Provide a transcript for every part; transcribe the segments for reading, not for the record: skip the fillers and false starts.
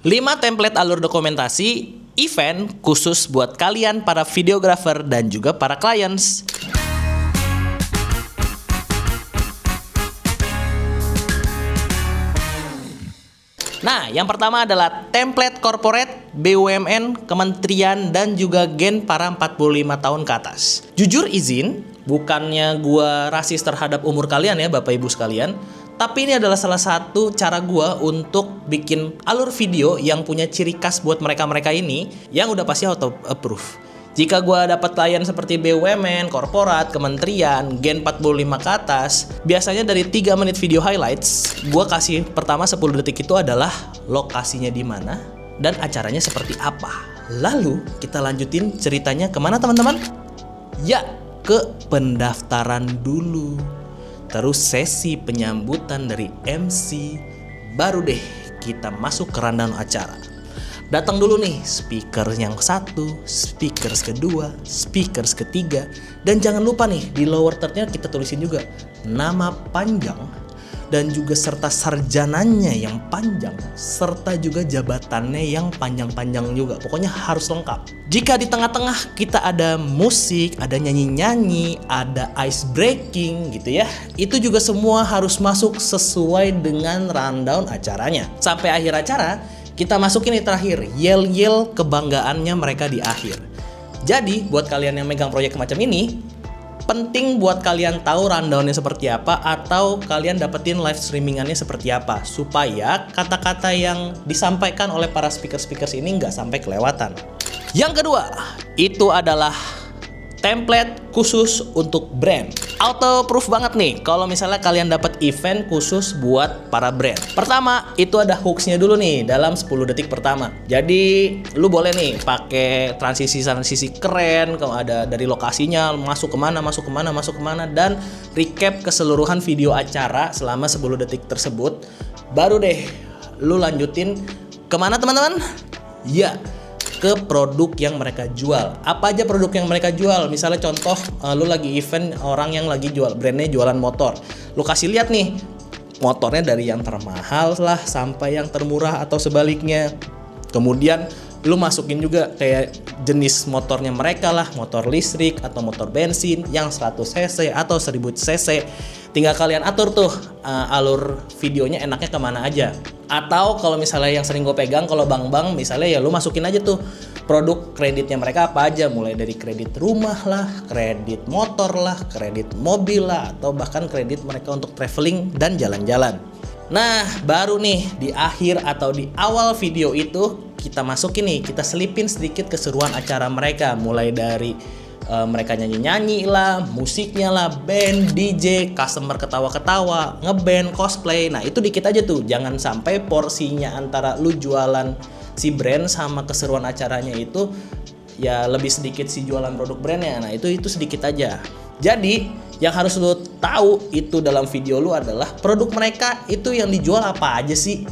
5 template alur dokumentasi event khusus buat kalian para videographer dan juga para clients. Nah, yang pertama adalah template corporate, BUMN, kementerian, dan juga gen para 45 tahun ke atas. Jujur izin, bukannya gua rasis terhadap umur kalian ya Bapak Ibu sekalian, tapi ini adalah salah satu cara gua untuk bikin alur video yang punya ciri khas buat mereka-mereka ini yang udah pasti auto approve. Jika gua dapat klien seperti BUMN, korporat, kementerian, gen 45 ke atas, biasanya dari 3 menit video highlights, gua kasih pertama 10 detik itu adalah lokasinya di mana dan acaranya seperti apa. Lalu kita lanjutin ceritanya kemana teman-teman? Ya, ke pendaftaran dulu. Terus sesi penyambutan dari MC, baru deh kita masuk ke rundown acara. Datang dulu nih speaker yang satu, speakers kedua, speakers ketiga, dan jangan lupa nih di lower third-nya kita tulisin juga nama panjang dan juga serta sarjananya yang panjang, serta juga jabatannya yang panjang-panjang juga. Pokoknya harus lengkap. Jika di tengah-tengah kita ada musik, ada nyanyi-nyanyi, ada ice breaking gitu ya, itu juga semua harus masuk sesuai dengan rundown acaranya. Sampai akhir acara, kita masukin nih terakhir, yel-yel kebanggaannya mereka di akhir. Jadi, buat kalian yang megang proyek macam ini, penting buat kalian tahu rundownnya seperti apa atau kalian dapetin live streamingannya seperti apa supaya kata-kata yang disampaikan oleh para speakers ini nggak sampai kelewatan. Yang kedua, itu adalah template khusus untuk brand. Auto proof banget nih kalau misalnya kalian dapat event khusus buat para brand. Pertama, itu ada hooks-nya dulu nih dalam 10 detik pertama. Jadi, lu boleh nih pakai transisi keren, kalau ada dari lokasinya, masuk kemana, dan recap keseluruhan video acara selama 10 detik tersebut. Baru deh, lu lanjutin kemana teman-teman? Ya, ke produk yang mereka jual. Apa aja produk yang mereka jual? Misalnya contoh, lu lagi event orang yang lagi jual, brandnya jualan motor. Lu kasih lihat nih, motornya dari yang termahal lah sampai yang termurah atau sebaliknya. Kemudian lu masukin juga kayak jenis motornya mereka lah, motor listrik atau motor bensin yang 100 cc atau 1000 cc. Tinggal kalian atur tuh alur videonya enaknya kemana aja. Atau kalau misalnya yang sering gue pegang, kalau bank-bank misalnya ya lu masukin aja tuh produk kreditnya mereka apa aja. Mulai dari kredit rumah lah, kredit motor lah, kredit mobil lah, atau bahkan kredit mereka untuk traveling dan jalan-jalan. Nah, baru nih di akhir atau di awal video itu kita masukin nih, kita selipin sedikit keseruan acara mereka. Mulai dari mereka nyanyi-nyanyi lah, musiknya lah, band, DJ, customer ketawa-ketawa, ngeband, cosplay. Nah itu dikit aja tuh, jangan sampai porsinya antara lu jualan si brand sama keseruan acaranya itu ya lebih sedikit si jualan produk brandnya. Nah itu sedikit aja. Jadi yang harus lu tahu itu dalam video lu adalah produk mereka itu yang dijual apa aja sih.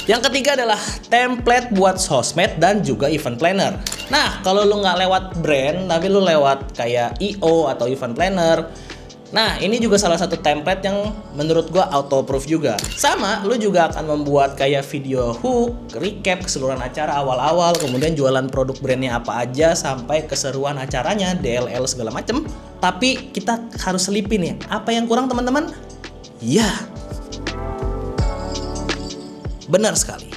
Yang ketiga adalah template buat sosmed dan juga event planner. Nah, kalau lu nggak lewat brand, tapi lu lewat kayak I.O. atau event planner, nah ini juga salah satu template yang menurut gua auto proof juga. Sama, lu juga akan membuat kayak video hook, recap keseluruhan acara awal-awal, kemudian jualan produk brandnya apa aja sampai keseruan acaranya, DLL segala macem. Tapi kita harus selipin ya, apa yang kurang teman-teman? Ya, benar sekali.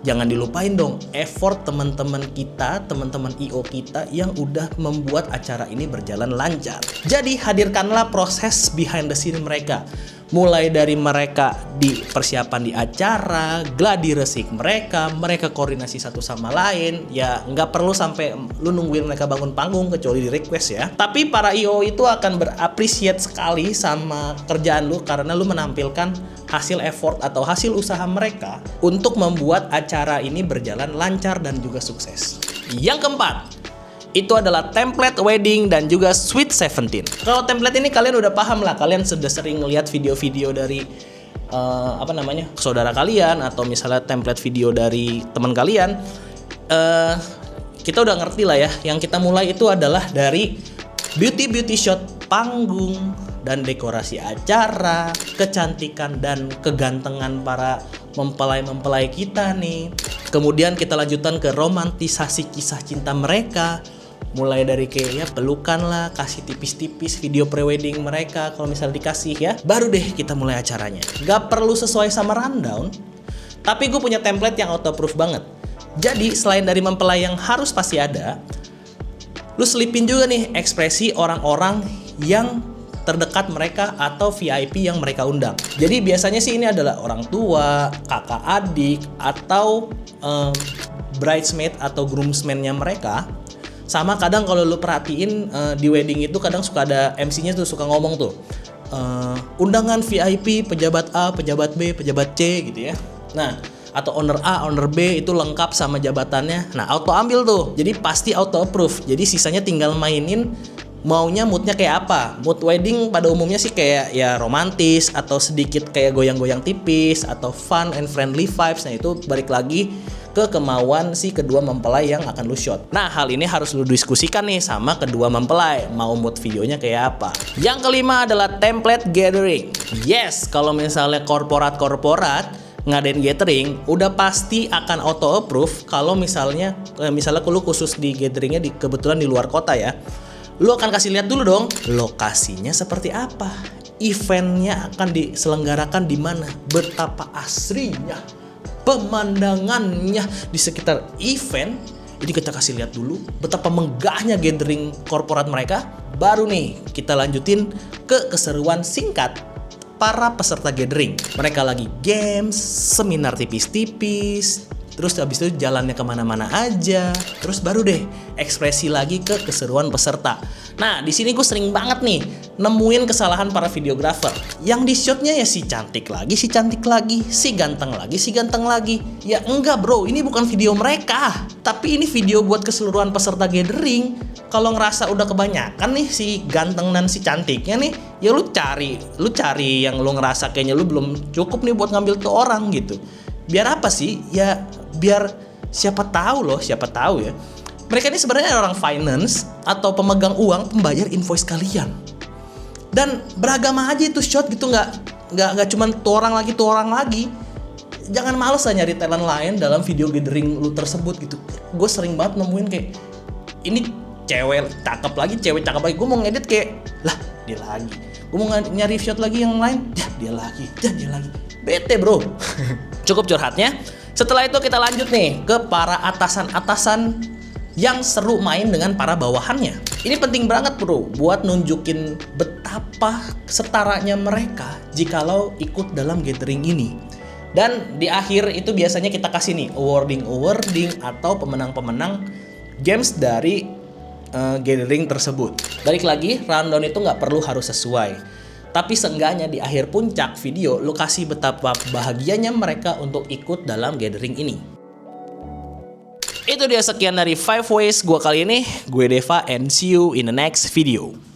Jangan dilupain dong effort teman-teman kita, teman-teman I.O. kita yang udah membuat acara ini berjalan lancar. Jadi hadirkanlah proses behind the scene mereka. Mulai dari mereka di persiapan di acara, gladi resik mereka koordinasi satu sama lain. Ya nggak perlu sampai lu nungguin mereka bangun panggung kecuali di request ya. Tapi para I.O. itu akan berapresiat sekali sama kerjaan lu karena lu menampilkan hasil effort atau hasil usaha mereka untuk membuat acara ini berjalan lancar dan juga sukses. Yang keempat, itu adalah template wedding dan juga Sweet 17. Kalau template ini kalian udah paham lah, kalian sudah sering ngeliat video-video dari saudara kalian atau misalnya template video dari teman kalian. Kita udah ngerti lah ya. Yang kita mulai itu adalah dari beauty shot panggung dan dekorasi acara, kecantikan dan kegantengan para mempelai kita nih. Kemudian kita lanjutkan ke romantisasi kisah cinta mereka. Mulai dari kayak ya pelukan lah, kasih tipis-tipis video prewedding mereka kalau misalnya dikasih ya. Baru deh kita mulai acaranya. Gak perlu sesuai sama rundown, tapi gue punya template yang auto-proof banget. Jadi selain dari mempelai yang harus pasti ada, lu selipin juga nih ekspresi orang-orang yang terdekat mereka atau VIP yang mereka undang. Jadi biasanya sih ini adalah orang tua, kakak adik, atau bridesmaid atau groomsmen-nya mereka. Sama kadang kalau lu perhatiin di wedding itu kadang suka ada MC-nya tuh suka ngomong tuh undangan VIP pejabat A, pejabat B, pejabat C gitu ya. Nah, atau owner A, owner B itu lengkap sama jabatannya. Nah, auto ambil tuh. Jadi pasti auto approve. Jadi sisanya tinggal mainin maunya moodnya kayak apa. Mood wedding pada umumnya sih kayak ya romantis atau sedikit kayak goyang-goyang tipis atau fun and friendly vibes. Nah, itu balik lagi ke kemauan si kedua mempelai yang akan lu shot. Nah, hal ini harus lu diskusikan nih sama kedua mempelai, mau mood videonya kayak apa. Yang kelima adalah template gathering. Yes, kalau misalnya korporat ngadain gathering, udah pasti akan auto approve kalau misalnya lu khusus di gatheringnya kebetulan di luar kota ya. Lu akan kasih lihat dulu dong lokasinya seperti apa, eventnya akan diselenggarakan di mana, betapa asrinya pemandangannya di sekitar event. Jadi kita kasih lihat dulu betapa megahnya gathering korporat mereka. Baru nih kita lanjutin ke keseruan singkat para peserta gathering. Mereka lagi games, seminar tipis-tipis, terus habis itu jalannya kemana-mana aja. Terus baru deh ekspresi lagi ke keseruan peserta. Nah, di sini gue sering banget nih nemuin kesalahan para videografer. Yang di shotnya ya si cantik lagi, si cantik lagi, si ganteng lagi, si ganteng lagi. Ya enggak bro, ini bukan video mereka, tapi ini video buat keseluruhan peserta gathering. Kalau ngerasa udah kebanyakan nih si ganteng dan si cantiknya nih, ya lu cari yang lu ngerasa kayaknya lu belum cukup nih buat ngambil tuh orang gitu. Biar apa sih? Ya biar siapa tahu ya. Mereka ini sebenarnya orang finance atau pemegang uang pembayar invoice kalian. Dan beragama aja itu shot gitu, nggak cuma tuh orang lagi. Jangan males lah nyari talent lain dalam video gathering lu tersebut gitu. Gue sering banget nemuin kayak ini cewek cakep lagi, gue mau ngedit kayak lah dia lagi, gue mau nyari shot lagi yang lain, ya dia lagi, bete bro. Cukup curhatnya. Setelah itu kita lanjut nih ke para atasan yang seru main dengan para bawahannya. Ini penting banget bro buat nunjukin betapa setaranya mereka jikalau ikut dalam gathering ini. Dan di akhir itu biasanya kita kasih nih awarding atau pemenang-pemenang games dari gathering tersebut. Balik lagi, rundown itu nggak perlu harus sesuai, tapi seenggaknya di akhir puncak video lo kasih betapa bahagianya mereka untuk ikut dalam gathering ini. Itu dia sekian dari 5 ways gue kali ini. Gue Deva and see you in the next video.